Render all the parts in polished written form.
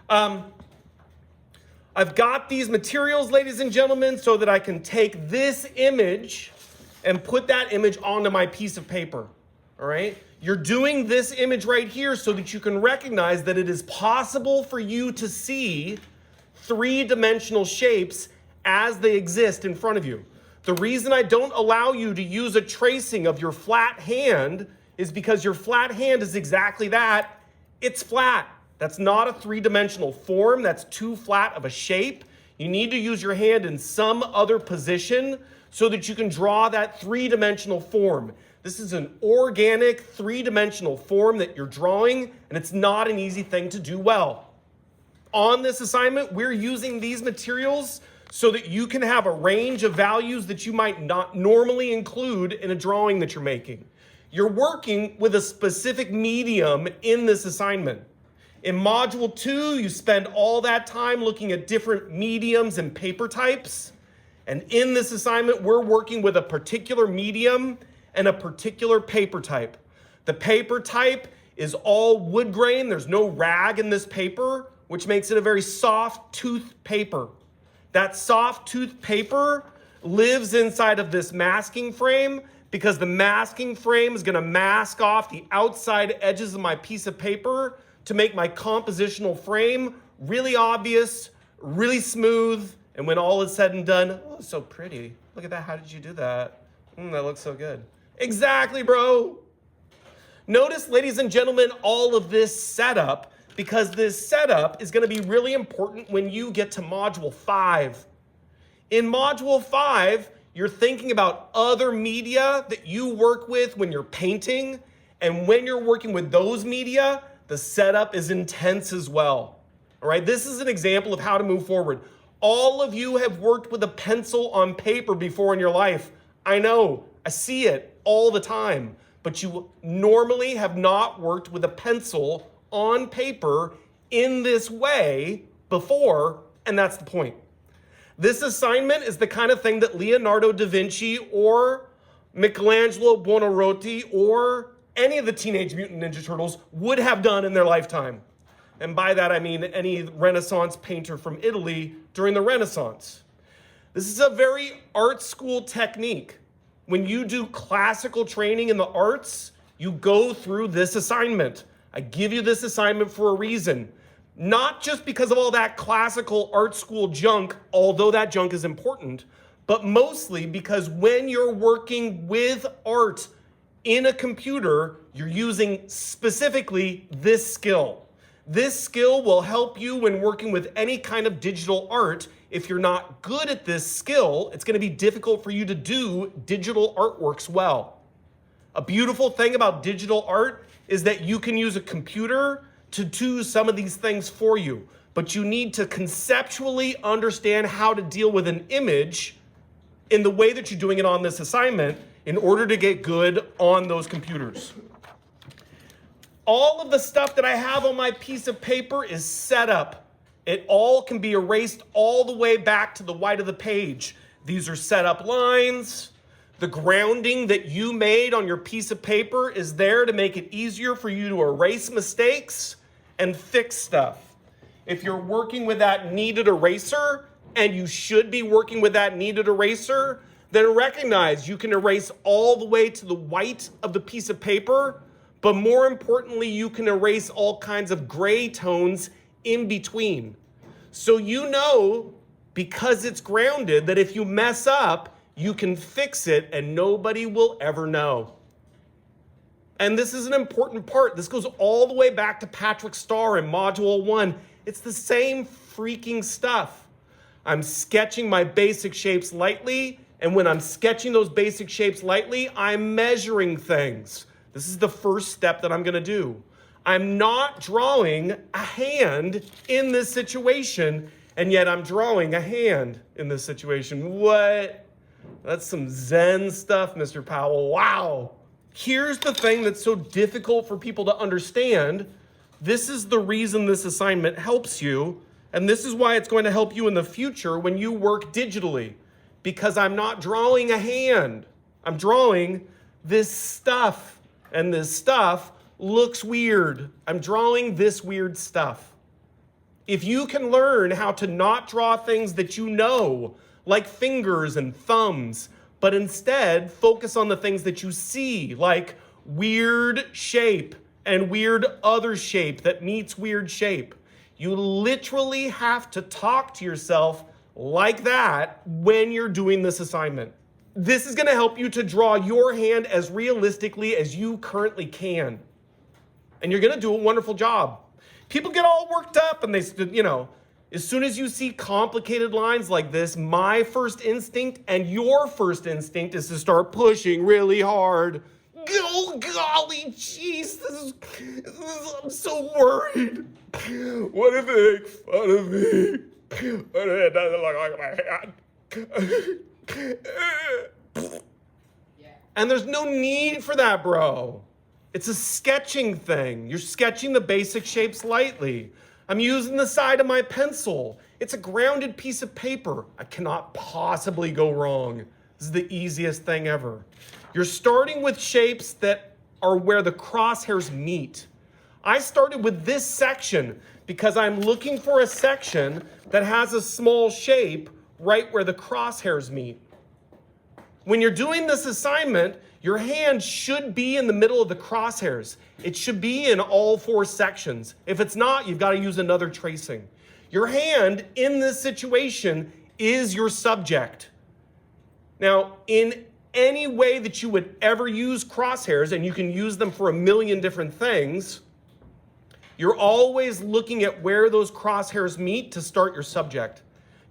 Um, I've got these materials, ladies and gentlemen, so that I can take this image and put that image onto my piece of paper, all right? You're doing this image right here so that you can recognize that it is possible for you to see three-dimensional shapes as they exist in front of you. The reason I don't allow you to use a tracing of your flat hand is because your flat hand is exactly that. It's flat. That's not a three-dimensional form. That's too flat of a shape. You need to use your hand in some other position so that you can draw that three-dimensional form. This is an organic three-dimensional form that you're drawing, and it's not an easy thing to do well. On this assignment, we're using these materials so that you can have a range of values that you might not normally include in a drawing that you're making. You're working with a specific medium in this assignment. In Module 2, you spend all that time looking at different mediums and paper types. And in this assignment, we're working with a particular medium and a particular paper type. The paper type is all wood grain. There's no rag in this paper, which makes it a very soft tooth paper. That soft tooth paper lives inside of this masking frame because the masking frame is going to mask off the outside edges of my piece of paper to make my compositional frame really obvious, really smooth, and when all is said and done, oh, it's so pretty. Look at that. How did you do that? That looks so good. Exactly, bro. Notice, ladies and gentlemen, all of this setup, because this setup is going to be really important when you get to Module 5. In Module 5, you're thinking about other media that you work with when you're painting, and when you're working with those media, the setup is intense as well. All right, this is an example of how to move forward. All of you have worked with a pencil on paper before in your life. I know, I see it all the time, but you normally have not worked with a pencil on paper in this way before, and that's the point. This assignment is the kind of thing that Leonardo da Vinci or Michelangelo Buonarroti or any of the Teenage Mutant Ninja Turtles would have done in their lifetime. And by that I mean any Renaissance painter from Italy during the Renaissance. This is a very art school technique. When you do classical training in the arts, you go through this assignment. I give you this assignment for a reason. Not just because of all that classical art school junk, although that junk is important, but mostly because when you're working with art in a computer, you're using specifically this skill. This skill will help you when working with any kind of digital art. If you're not good at this skill, it's going to be difficult for you to do digital artworks well. A beautiful thing about digital art is that you can use a computer to do some of these things for you, but you need to conceptually understand how to deal with an image in the way that you're doing it on this assignment in order to get good on those computers. All of the stuff that I have on my piece of paper is set up. It all can be erased all the way back to the white of the page. These are set up lines. The grounding that you made on your piece of paper is there to make it easier for you to erase mistakes and fix stuff. If you're working with that kneaded eraser, and you should be working with that kneaded eraser, then recognize you can erase all the way to the white of the piece of paper, but more importantly, you can erase all kinds of gray tones in between. So you know, because it's grounded, that if you mess up, you can fix it and nobody will ever know. And this is an important part. This goes all the way back to Patrick Starr in Module 1. It's the same freaking stuff. I'm sketching my basic shapes lightly, and when I'm sketching those basic shapes lightly, I'm measuring things. This is the first step that I'm going to do. I'm not drawing a hand in this situation, and yet I'm drawing a hand in this situation. What? That's some Zen stuff, Mr. Powell. Wow. Here's the thing that's so difficult for people to understand. This is the reason this assignment helps you, and this is why it's going to help you in the future when you work digitally, because I'm not drawing a hand. I'm drawing this stuff, and this stuff looks weird. I'm drawing this weird stuff. If you can learn how to not draw things that you know, like fingers and thumbs, but instead focus on the things that you see, like weird shape and weird other shape that meets weird shape. You literally have to talk to yourself like that when you're doing this assignment. This is going to help you to draw your hand as realistically as you currently can. And you're going to do a wonderful job. People get all worked up and they, as soon as you see complicated lines like this, my first instinct and your first instinct is to start pushing really hard. Oh, golly, jeez, I'm so worried. What if they make fun of me? What if it doesn't look like my hand? And there's no need for that, bro. It's a sketching thing. You're sketching the basic shapes lightly. I'm using the side of my pencil. It's a grounded piece of paper. I cannot possibly go wrong. This is the easiest thing ever. You're starting with shapes that are where the crosshairs meet. I started with this section because I'm looking for a section that has a small shape right where the crosshairs meet. When you're doing this assignment, your hand should be in the middle of the crosshairs. It should be in all four sections. If it's not, you've got to use another tracing. Your hand in this situation is your subject. Now, in any way that you would ever use crosshairs, and you can use them for a million different things, you're always looking at where those crosshairs meet to start your subject,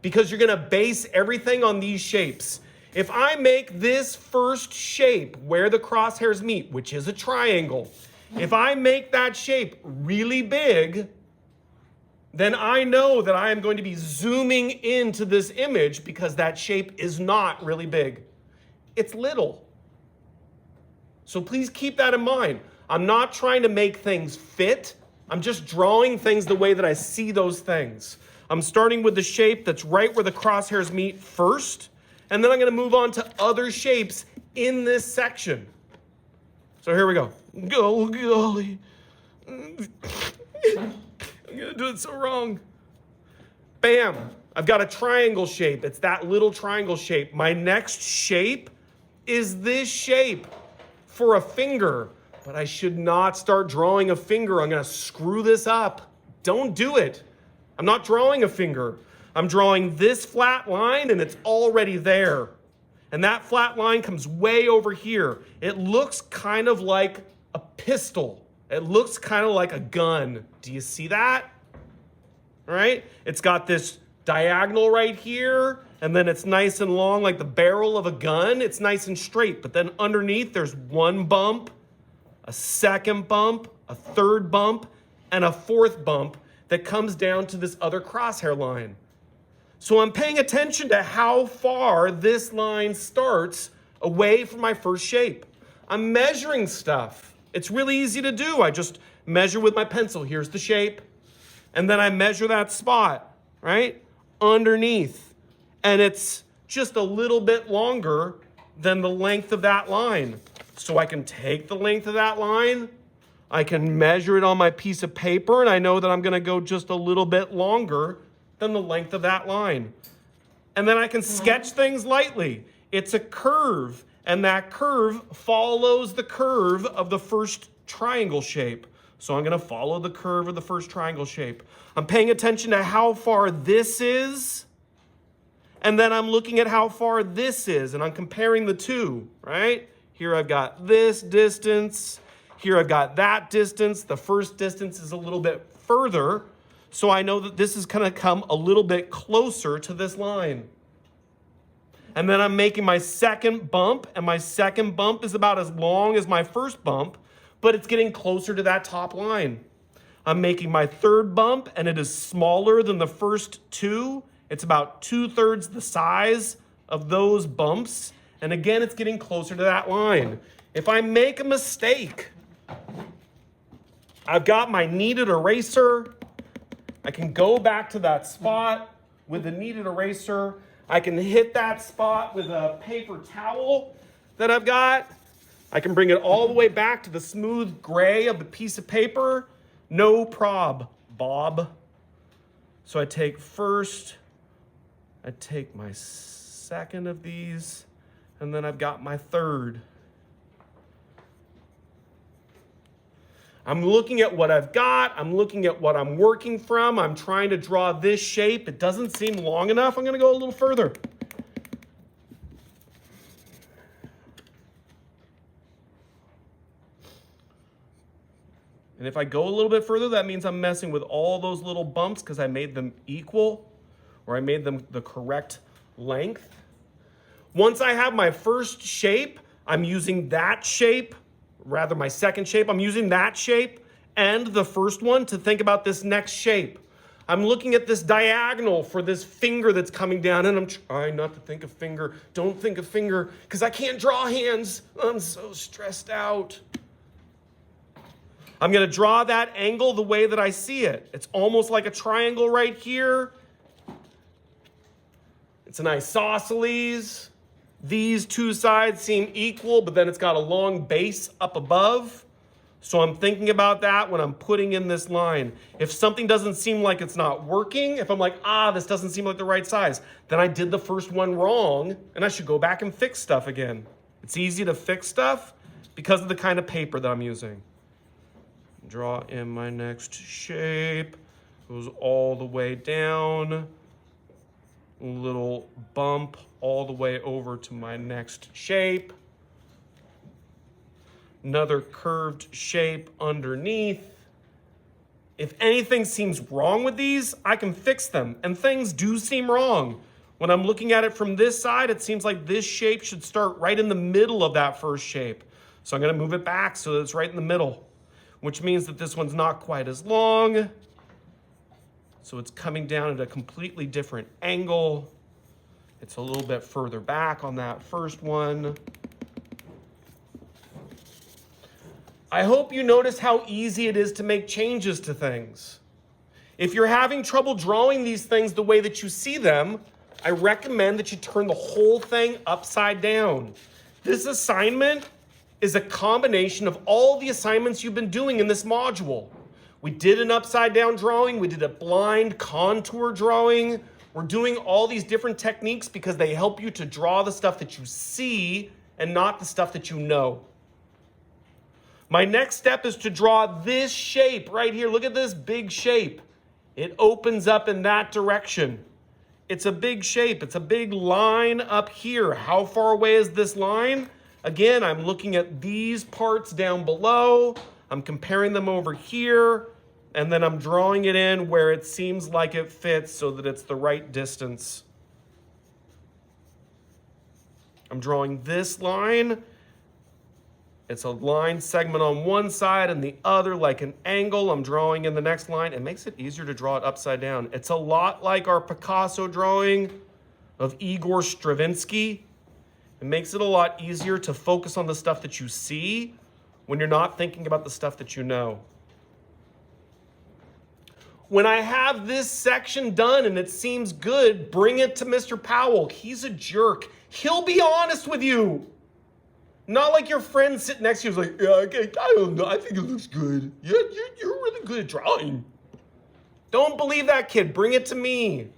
because you're going to base everything on these shapes. If I make this first shape where the crosshairs meet, which is a triangle, if I make that shape really big, then I know that I am going to be zooming into this image because that shape is not really big. It's little. So please keep that in mind. I'm not trying to make things fit. I'm just drawing things the way that I see those things. I'm starting with the shape that's right where the crosshairs meet first, and then I'm going to move on to other shapes in this section. So here we go. Oh, golly. I'm going to do it so wrong. Bam. I've got a triangle shape. It's that little triangle shape. My next shape is this shape for a finger. But I should not start drawing a finger. I'm going to screw this up. Don't do it. I'm not drawing a finger. I'm drawing this flat line, and it's already there. And that flat line comes way over here. It looks kind of like a pistol. It looks kind of like a gun. Do you see that? All right? It's got this diagonal right here, and then it's nice and long like the barrel of a gun. It's nice and straight. But then underneath, there's one bump, a second bump, a third bump, and a fourth bump that comes down to this other crosshair line. So I'm paying attention to how far this line starts away from my first shape. I'm measuring stuff. It's really easy to do. I just measure with my pencil. Here's the shape. And then I measure that spot, right, underneath. And it's just a little bit longer than the length of that line. So I can take the length of that line, I can measure it on my piece of paper, and I know that I'm going to go just a little bit longer than the length of that line. And then I can sketch things lightly. It's a curve, and that curve follows the curve of the first triangle shape. So I'm going to follow the curve of the first triangle shape. I'm paying attention to how far this is, and then I'm looking at how far this is, and I'm comparing the two, right? Here I've got this distance. Here I've got that distance. The first distance is a little bit further, so I know that this is going to come a little bit closer to this line. And then I'm making my second bump, and my second bump is about as long as my first bump, but it's getting closer to that top line. I'm making my third bump, and it is smaller than the first two. It's about 2/3 the size of those bumps. And again, it's getting closer to that line. If I make a mistake, I've got my kneaded eraser. I can go back to that spot with the kneaded eraser. I can hit that spot with a paper towel that I've got. I can bring it all the way back to the smooth gray of the piece of paper. No prob, Bob. So I take first, I take my second of these, and then I've got my third. I'm looking at what I've got. I'm looking at what I'm working from. I'm trying to draw this shape. It doesn't seem long enough. I'm going to go a little further. And if I go a little bit further, that means I'm messing with all those little bumps because I made them equal, or I made them the correct length. Once I have my first shape, I'm using that shape, rather my second shape, I'm using that shape and the first one to think about this next shape. I'm looking at this diagonal for this finger that's coming down, and I'm trying not to think of finger. Don't think of finger, because I can't draw hands. I'm so stressed out. I'm going to draw that angle the way that I see it. It's almost like a triangle right here. It's an isosceles. These two sides seem equal, but then it's got a long base up above. So I'm thinking about that when I'm putting in this line. If something doesn't seem like it's not working, if I'm like, this doesn't seem like the right size, then I did the first one wrong, and I should go back and fix stuff again. It's easy to fix stuff because of the kind of paper that I'm using. Draw in my next shape. Goes all the way down. A little bump all the way over to my next shape. Another curved shape underneath. If anything seems wrong with these, I can fix them. And things do seem wrong. When I'm looking at it from this side, it seems like this shape should start right in the middle of that first shape. So I'm going to move it back so that it's right in the middle, which means that this one's not quite as long. So it's coming down at a completely different angle. It's a little bit further back on that first one. I hope you notice how easy it is to make changes to things. If you're having trouble drawing these things the way that you see them, I recommend that you turn the whole thing upside down. This assignment is a combination of all the assignments you've been doing in this module. We did an upside down drawing. We did a blind contour drawing. We're doing all these different techniques because they help you to draw the stuff that you see and not the stuff that you know. My next step is to draw this shape right here. Look at this big shape. It opens up in that direction. It's a big shape. It's a big line up here. How far away is this line? Again, I'm looking at these parts down below. I'm comparing them over here, and then I'm drawing it in where it seems like it fits so that it's the right distance. I'm drawing this line. It's a line segment on one side and the other like an angle. I'm drawing in the next line. It makes it easier to draw it upside down. It's a lot like our Picasso drawing of Igor Stravinsky. It makes it a lot easier to focus on the stuff that you see when you're not thinking about the stuff that you know. When I have this section done and it seems good, bring it to Mr. Powell. He's a jerk. He'll be honest with you. Not like your friend sitting next to you is like, yeah, I don't know, I think it looks good. Yeah, you're really good at drawing. Don't believe that kid. Bring it to me.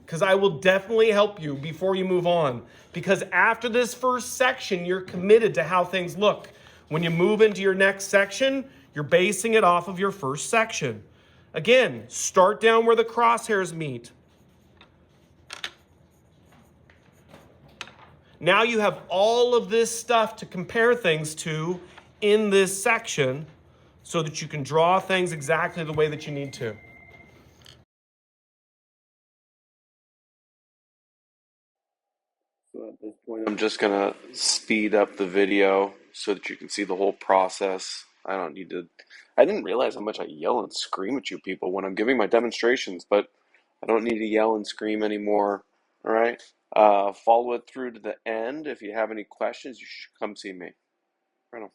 Because I will definitely help you before you move on. Because after this first section, you're committed to how things look. When you move into your next section, you're basing it off of your first section. Again, start down where the crosshairs meet. Now you have all of this stuff to compare things to in this section so that you can draw things exactly the way that you need to. So at this point, I'm just going to speed up the video so that you can see the whole process. I didn't realize how much I yell and scream at you people when I'm giving my demonstrations, but I don't need to yell and scream anymore. All right. Follow it through to the end. If you have any questions, you should come see me. Right on.